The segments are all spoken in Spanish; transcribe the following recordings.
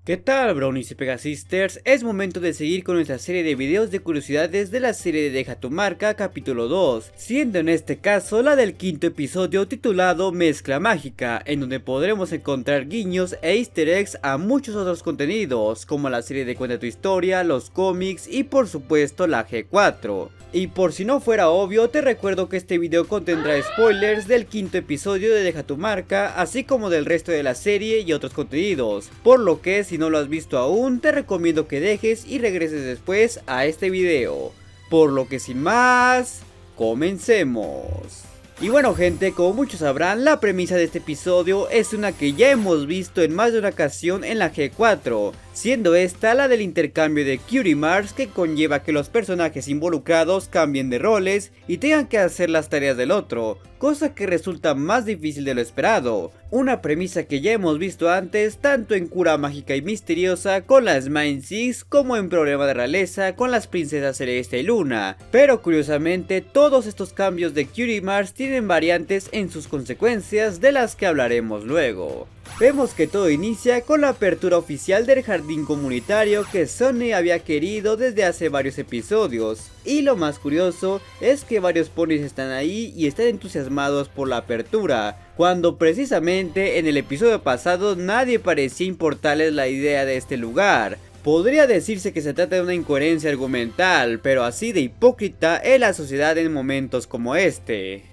¿Qué tal, Brownies y Pegasisters? Es momento de seguir con nuestra serie de videos de curiosidades de la serie de Deja tu marca capítulo 2, siendo en este caso la del quinto episodio titulado Mezcla Mágica, en donde podremos encontrar guiños e easter eggs a muchos otros contenidos, como la serie de Cuenta tu Historia, los cómics y por supuesto la G4. Y por si no fuera obvio, te recuerdo que este video contendrá spoilers del quinto episodio de Deja tu marca, así como del resto de la serie y otros contenidos, por lo que si no lo has visto aún, te recomiendo que dejes y regreses después a este video. Por lo que sin más, comencemos. Y bueno gente, como muchos sabrán, la premisa de este episodio es una que ya hemos visto en más de una ocasión en la G4, siendo esta la del intercambio de Cutie Marks, que conlleva que los personajes involucrados cambien de roles y tengan que hacer las tareas del otro, cosa que resulta más difícil de lo esperado. Una premisa que ya hemos visto antes tanto en Cura Mágica y Misteriosa con las Mind Six como en Problema de Realeza con las princesas Celeste y Luna, pero curiosamente todos estos cambios de Cutie Marks tienen variantes en sus consecuencias, de las que hablaremos luego. Vemos que todo inicia con la apertura oficial del jardín comunitario que Sunny había querido desde hace varios episodios, y lo más curioso es que varios ponis están ahí y están entusiasmados por la apertura, cuando precisamente en el episodio pasado nadie parecía importarles la idea de este lugar. Podría decirse que se trata de una incoherencia argumental, pero así de hipócrita es la sociedad en momentos como este.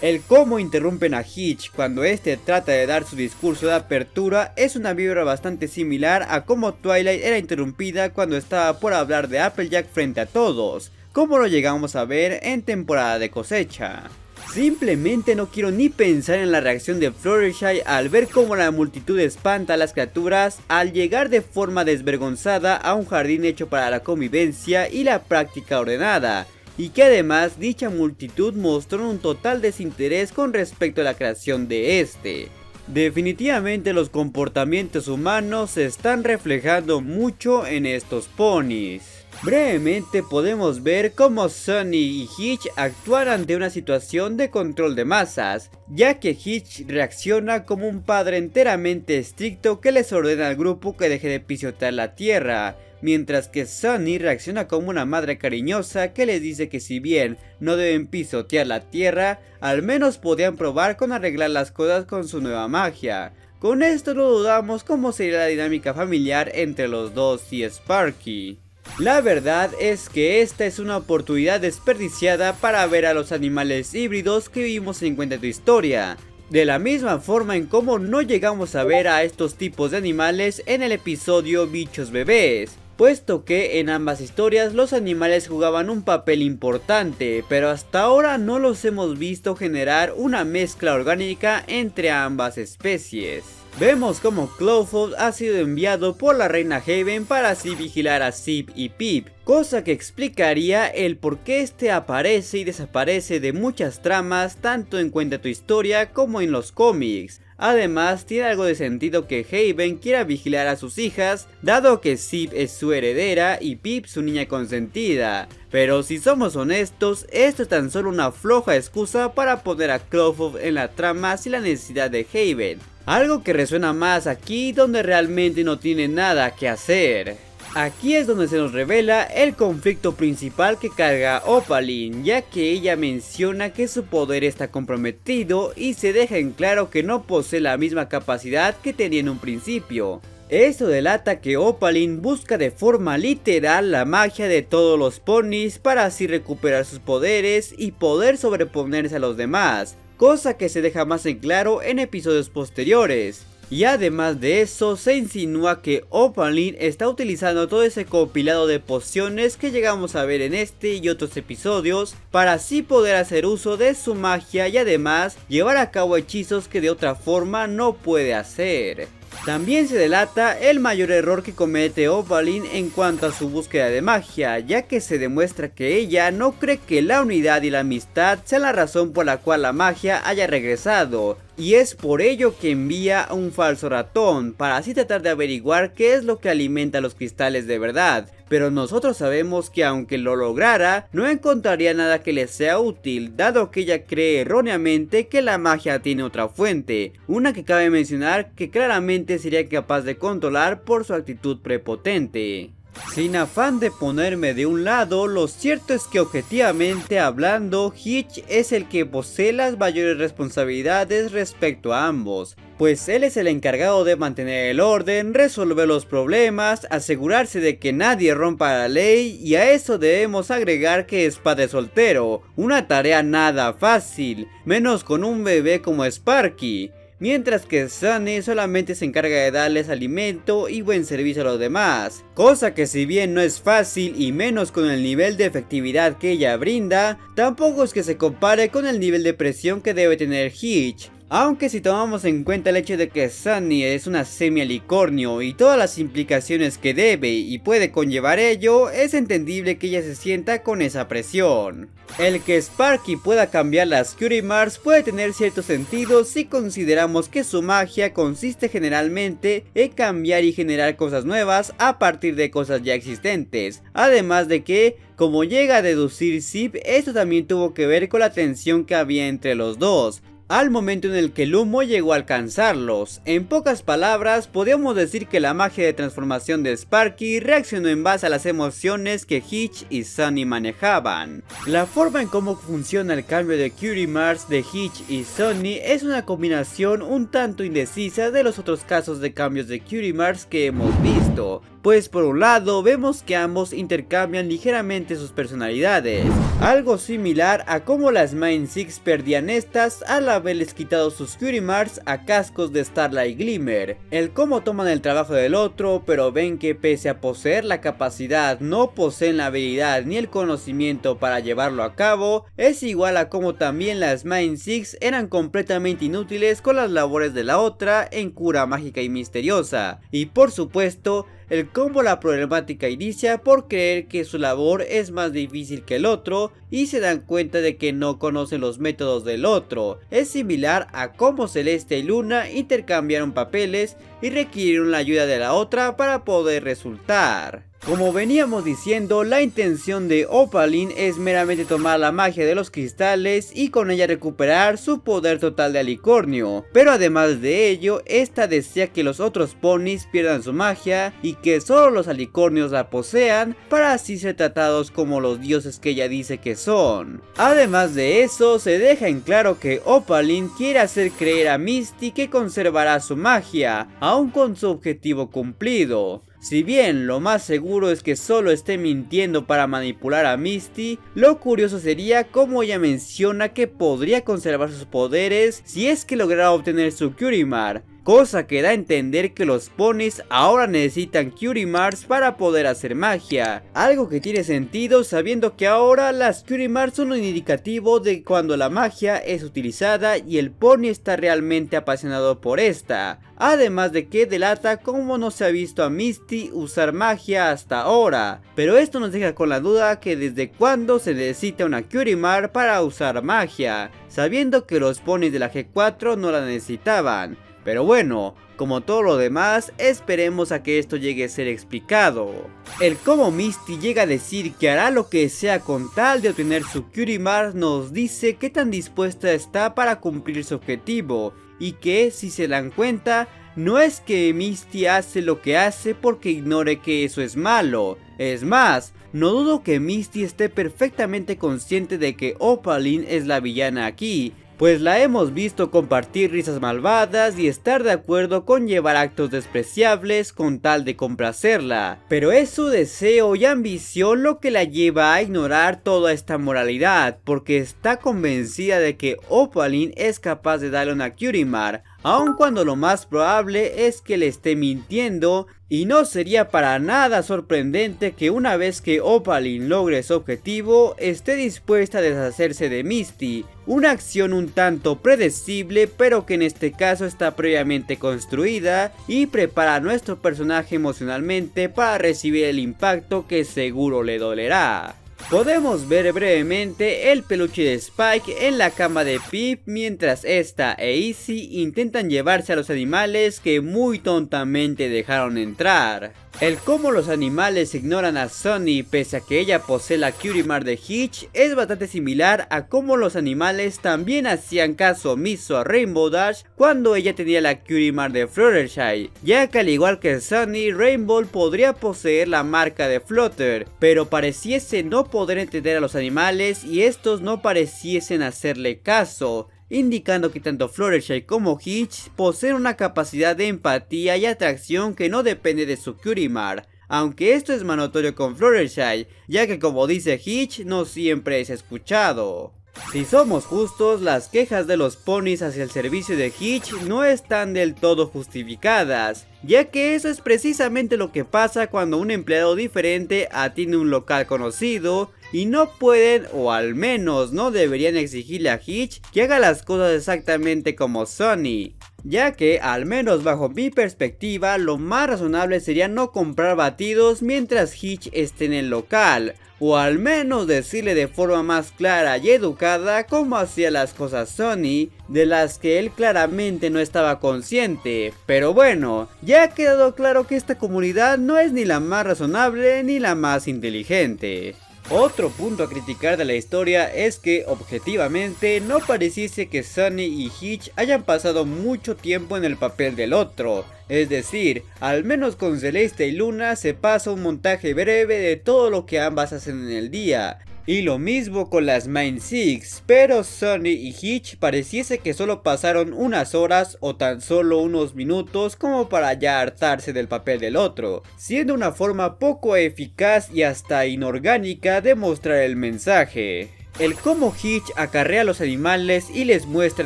El cómo interrumpen a Hitch cuando este trata de dar su discurso de apertura es una vibra bastante similar a cómo Twilight era interrumpida cuando estaba por hablar de Applejack frente a todos, como lo llegamos a ver en temporada de cosecha. Simplemente no quiero ni pensar en la reacción de Fluttershy al ver cómo la multitud espanta a las criaturas al llegar de forma desvergonzada a un jardín hecho para la convivencia y la práctica ordenada, y que además dicha multitud mostró un total desinterés con respecto a la creación de este. Definitivamente los comportamientos humanos se están reflejando mucho en estos ponis. Brevemente podemos ver cómo Sunny y Hitch actúan ante una situación de control de masas, ya que Hitch reacciona como un padre enteramente estricto que les ordena al grupo que deje de pisotear la tierra, mientras que Sunny reacciona como una madre cariñosa que les dice que si bien no deben pisotear la tierra, al menos podían probar con arreglar las cosas con su nueva magia. Con esto no dudamos cómo sería la dinámica familiar entre los dos y Sparky. La verdad es que esta es una oportunidad desperdiciada para ver a los animales híbridos que vimos en Cuenta tu Historia, de la misma forma en cómo no llegamos a ver a estos tipos de animales en el episodio Bichos Bebés, puesto que en ambas historias los animales jugaban un papel importante, pero hasta ahora no los hemos visto generar una mezcla orgánica entre ambas especies. Vemos como Clawfoot ha sido enviado por la reina Haven para así vigilar a Zip y Pip, cosa que explicaría el por qué este aparece y desaparece de muchas tramas tanto en Cuenta tu Historia como en los cómics. Además, tiene algo de sentido que Haven quiera vigilar a sus hijas, dado que Zip es su heredera y Pip su niña consentida. Pero si somos honestos, esto es tan solo una floja excusa para poner a Clawfoot en la trama sin la necesidad de Haven. Algo que resuena más aquí donde realmente no tiene nada que hacer. Aquí es donde se nos revela el conflicto principal que carga Opaline, ya que ella menciona que su poder está comprometido y se deja en claro que no posee la misma capacidad que tenía en un principio. Esto delata que Opaline busca de forma literal la magia de todos los ponis para así recuperar sus poderes y poder sobreponerse a los demás, cosa que se deja más en claro en episodios posteriores. Y además de eso, se insinúa que Opaline está utilizando todo ese compilado de pociones que llegamos a ver en este y otros episodios para así poder hacer uso de su magia y además llevar a cabo hechizos que de otra forma no puede hacer. También se delata el mayor error que comete Opaline en cuanto a su búsqueda de magia, ya que se demuestra que ella no cree que la unidad y la amistad sea la razón por la cual la magia haya regresado, y es por ello que envía un falso ratón, para así tratar de averiguar qué es lo que alimenta los cristales de verdad. Pero nosotros sabemos que aunque lo lograra, no encontraría nada que le sea útil, dado que ella cree erróneamente que la magia tiene otra fuente, una que cabe mencionar que claramente sería capaz de controlar por su actitud prepotente. Sin afán de ponerme de un lado, lo cierto es que objetivamente hablando, Hitch es el que posee las mayores responsabilidades respecto a ambos, pues él es el encargado de mantener el orden, resolver los problemas, asegurarse de que nadie rompa la ley, y a eso debemos agregar que es padre soltero, una tarea nada fácil, menos con un bebé como Sparky. Mientras que Sunny solamente se encarga de darles alimento y buen servicio a los demás, cosa que si bien no es fácil y menos con el nivel de efectividad que ella brinda, tampoco es que se compare con el nivel de presión que debe tener Hitch. Aunque si tomamos en cuenta el hecho de que Sunny es una semi-alicornio y todas las implicaciones que debe y puede conllevar ello, es entendible que ella se sienta con esa presión. El que Sparky pueda cambiar las Cutie Marks puede tener cierto sentido si consideramos que su magia consiste generalmente en cambiar y generar cosas nuevas a partir de cosas ya existentes. Además de que, como llega a deducir Zip, esto también tuvo que ver con la tensión que había entre los dos, al momento en el que el humo llegó a alcanzarlos. En pocas palabras, podríamos decir que la magia de transformación de Sparky reaccionó en base a las emociones que Hitch y Sunny manejaban. La forma en cómo funciona el cambio de Cutie Marks de Hitch y Sunny es una combinación un tanto indecisa de los otros casos de cambios de Cutie Marks que hemos visto. Pues por un lado vemos que ambos intercambian ligeramente sus personalidades, algo similar a como las Mind Six perdían estas al haberles quitado sus Cutie Marks a cascos de Starlight Glimmer. El cómo toman el trabajo del otro, pero ven que pese a poseer la capacidad no poseen la habilidad ni el conocimiento para llevarlo a cabo, es igual a como también las Mind Six eran completamente inútiles con las labores de la otra en cura mágica y misteriosa, y por supuesto el cómo la problemática inicia por creer que su labor es más difícil que el otro y se dan cuenta de que no conocen los métodos del otro. Es similar a cómo Celeste y Luna intercambiaron papeles y requirieron la ayuda de la otra para poder resultar. Como veníamos diciendo, la intención de Opaline es meramente tomar la magia de los cristales y con ella recuperar su poder total de alicornio, pero además de ello, esta desea que los otros ponis pierdan su magia y que solo los alicornios la posean para así ser tratados como los dioses que ella dice que son. Además de eso, se deja en claro que Opaline quiere hacer creer a Misty que conservará su magia, aun con su objetivo cumplido. Si bien lo más seguro es que solo esté mintiendo para manipular a Misty, lo curioso sería cómo ella menciona que podría conservar sus poderes si es que lograra obtener su Cutie Mark, cosa que da a entender que los ponis ahora necesitan Cutie Marks para poder hacer magia, algo que tiene sentido sabiendo que ahora las Cutie Marks son un indicativo de cuando la magia es utilizada y el pony está realmente apasionado por esta, además de que delata cómo no se ha visto a Misty usar magia hasta ahora, pero esto nos deja con la duda que desde cuándo se necesita una Cutie Mark para usar magia, sabiendo que los ponis de la G4 no la necesitaban. Pero bueno, como todo lo demás, esperemos a que esto llegue a ser explicado. El cómo Misty llega a decir que hará lo que sea con tal de obtener su Cutie Mark nos dice qué tan dispuesta está para cumplir su objetivo, y que si se dan cuenta, no es que Misty hace lo que hace porque ignore que eso es malo. Es más, no dudo que Misty esté perfectamente consciente de que Opaline es la villana aquí, pues la hemos visto compartir risas malvadas y estar de acuerdo con llevar actos despreciables con tal de complacerla, pero es su deseo y ambición lo que la lleva a ignorar toda esta moralidad, porque está convencida de que Opaline es capaz de darle una Cutie Mark, aun cuando lo más probable es que le esté mintiendo, y no sería para nada sorprendente que una vez que Opaline logre su objetivo, esté dispuesta a deshacerse de Misty, una acción un tanto predecible pero que en este caso está previamente construida y prepara a nuestro personaje emocionalmente para recibir el impacto que seguro le dolerá. Podemos ver brevemente el peluche de Spike en la cama de Pip mientras esta e Izzy intentan llevarse a los animales que muy tontamente dejaron entrar. El cómo los animales ignoran a Sunny pese a que ella posee la Cutie Mark de Hitch es bastante similar a cómo los animales también hacían caso omiso a Rainbow Dash cuando ella tenía la Cutie Mark de Fluttershy, ya que al igual que Sunny, Rainbow podría poseer la marca de Flutter, pero pareciese no poder entender a los animales y estos no pareciesen hacerle caso, indicando que tanto Fluttershy como Hitch poseen una capacidad de empatía y atracción que no depende de su Cutie Mark, aunque esto es más notorio con Fluttershy, ya que como dice Hitch, no siempre es escuchado. Si somos justos, las quejas de los ponis hacia el servicio de Hitch no están del todo justificadas, ya que eso es precisamente lo que pasa cuando un empleado diferente atiende un local conocido y no pueden, o al menos no deberían exigirle a Hitch que haga las cosas exactamente como Sunny, ya que al menos bajo mi perspectiva lo más razonable sería no comprar batidos mientras Hitch esté en el local, o al menos decirle de forma más clara y educada cómo hacía las cosas Sunny, de las que él claramente no estaba consciente. Pero bueno, ya ha quedado claro que esta comunidad no es ni la más razonable ni la más inteligente. Otro punto a criticar de la historia es que objetivamente no pareciese que Sunny y Hitch hayan pasado mucho tiempo en el papel del otro, es decir, al menos con Celeste y Luna se pasa un montaje breve de todo lo que ambas hacen en el día. Y lo mismo con las Main Six, pero Sunny y Hitch pareciese que solo pasaron unas horas o tan solo unos minutos como para ya hartarse del papel del otro, siendo una forma poco eficaz y hasta inorgánica de mostrar el mensaje. El cómo Hitch acarrea a los animales y les muestra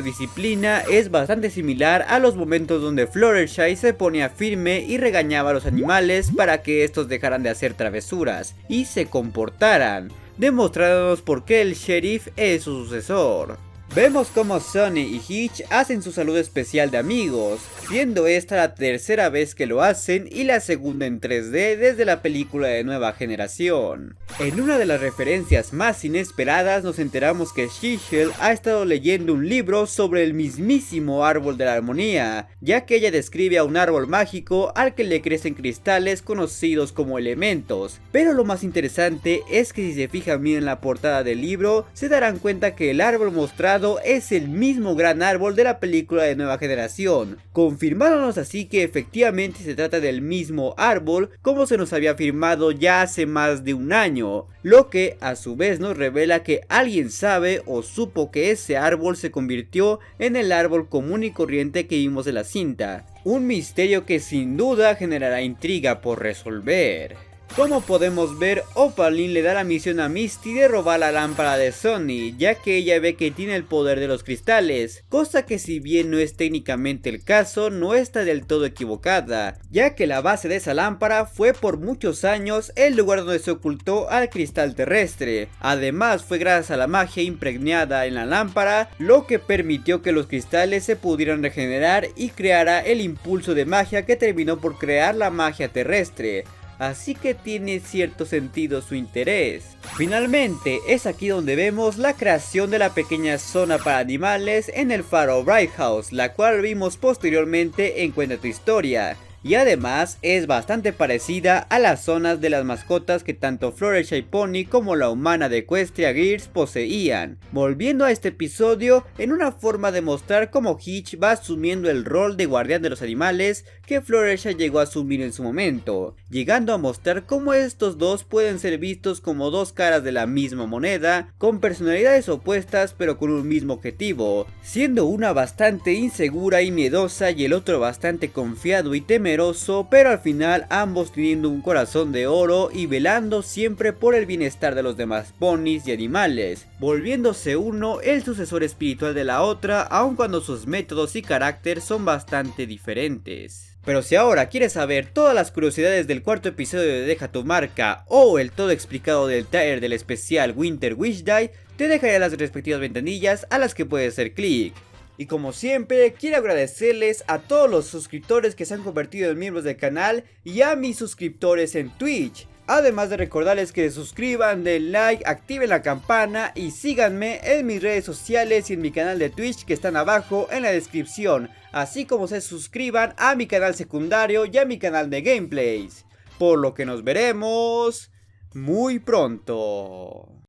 disciplina es bastante similar a los momentos donde Fluttershy se ponía firme y regañaba a los animales para que estos dejaran de hacer travesuras y se comportaran, demostrándonos por qué el sheriff es su sucesor. Vemos como Sunny y Hitch hacen su saludo especial de amigos, siendo esta la tercera vez que lo hacen y la segunda en 3D desde la película de Nueva Generación. En una de las referencias más inesperadas nos enteramos que Shishel ha estado leyendo un libro sobre el mismísimo árbol de la armonía, ya que ella describe a un árbol mágico al que le crecen cristales conocidos como elementos. Pero lo más interesante es que si se fijan bien en la portada del libro, se darán cuenta que el árbol mostrado es el mismo gran árbol de la película de Nueva Generación, confirmándonos así que efectivamente se trata del mismo árbol como se nos había afirmado ya hace más de un año, lo que a su vez nos revela que alguien sabe o supo que ese árbol se convirtió en el árbol común y corriente que vimos en la cinta, un misterio que sin duda generará intriga por resolver. Como podemos ver, Opaline le da la misión a Misty de robar la lámpara de Sunny, ya que ella ve que tiene el poder de los cristales, cosa que si bien no es técnicamente el caso, no está del todo equivocada, ya que la base de esa lámpara fue por muchos años el lugar donde se ocultó al cristal terrestre. Además fue gracias a la magia impregnada en la lámpara, lo que permitió que los cristales se pudieran regenerar y creara el impulso de magia que terminó por crear la magia terrestre. Así que tiene cierto sentido su interés. Finalmente, es aquí donde vemos la creación de la pequeña zona para animales en el faro Bright House, la cual vimos posteriormente en Cuenta tu Historia. Y además es bastante parecida a las zonas de las mascotas que tanto Fluttershy Pony como la humana de Equestria Gears poseían, volviendo a este episodio en una forma de mostrar cómo Hitch va asumiendo el rol de guardián de los animales que Fluttershy llegó a asumir en su momento, llegando a mostrar cómo estos dos pueden ser vistos como dos caras de la misma moneda, con personalidades opuestas pero con un mismo objetivo, siendo una bastante insegura y miedosa y el otro bastante confiado y temeroso, pero al final ambos teniendo un corazón de oro y velando siempre por el bienestar de los demás ponis y animales, volviéndose uno el sucesor espiritual de la otra, aun cuando sus métodos y carácter son bastante diferentes. Pero si ahora quieres saber todas las curiosidades del cuarto episodio de Deja tu marca o el todo explicado del trailer del especial Winter Wish Day, te dejaré las respectivas ventanillas a las que puedes hacer clic. Y como siempre, quiero agradecerles a todos los suscriptores que se han convertido en miembros del canal y a mis suscriptores en Twitch. Además de recordarles que se suscriban, den like, activen la campana y síganme en mis redes sociales y en mi canal de Twitch que están abajo en la descripción, así como se suscriban a mi canal secundario y a mi canal de gameplays, por lo que nos veremos muy pronto.